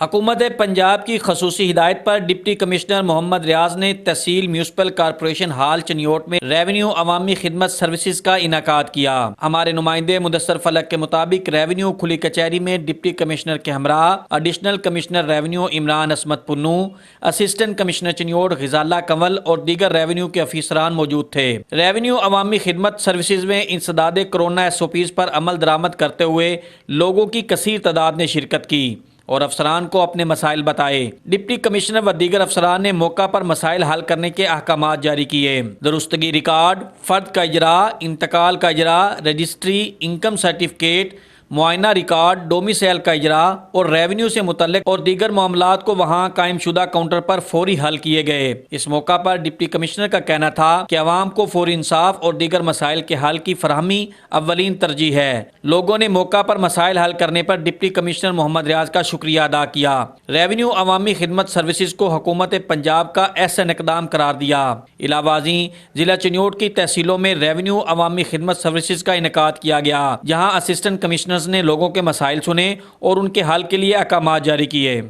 حکومت پنجاب کی خصوصی ہدایت پر ڈپٹی کمشنر محمد ریاض نے تحصیل میونسپل کارپوریشن ہال چنیوٹ میں ریونیو عوامی خدمت سروسز کا انعقاد کیا۔ ہمارے نمائندے مدثر فلک کے مطابق ریونیو کھلی کچہری میں ڈپٹی کمشنر کے ہمراہ ایڈیشنل کمشنر ریونیو عمران عصمت پنو، اسسٹنٹ کمشنر چنیوٹ غزالہ کنول اور دیگر ریونیو کے افسران موجود تھے۔ ریونیو عوامی خدمت سروسز میں انسداد کرونا SOPs پر عمل درآمد کرتے ہوئے لوگوں کی کثیر تعداد نے شرکت کی اور افسران کو اپنے مسائل بتائے۔ ڈپٹی کمشنر و دیگر افسران نے موقع پر مسائل حل کرنے کے احکامات جاری کیے۔ درستگی ریکارڈ، فرد کا اجراء، انتقال کا اجراء، رجسٹری، انکم سرٹیفکیٹ، معائنہ ریکارڈ، ڈومیسائل کا اجراء اور ریونیو سے متعلق اور دیگر معاملات کو وہاں قائم شدہ کاؤنٹر پر فوری حل کیے گئے۔ اس موقع پر ڈپٹی کمشنر کا کہنا تھا کہ عوام کو فوری انصاف اور دیگر مسائل کے حل کی فراہمی اولین ترجیح ہے۔ لوگوں نے موقع پر مسائل حل کرنے پر ڈپٹی کمشنر محمد ریاض کا شکریہ ادا کیا۔ ریونیو عوامی خدمت سروسز کو حکومت پنجاب کا احسن اقدام قرار دیا۔ علاوہ ازیں ضلع چنیوٹ کی تحصیلوں میں ریونیو عوامی خدمت سروسز کا انعقاد کیا گیا، جہاں اسسٹنٹ کمشنر نے لوگوں کے مسائل سنے اور ان کے حل کے لیے احکامات جاری کیے۔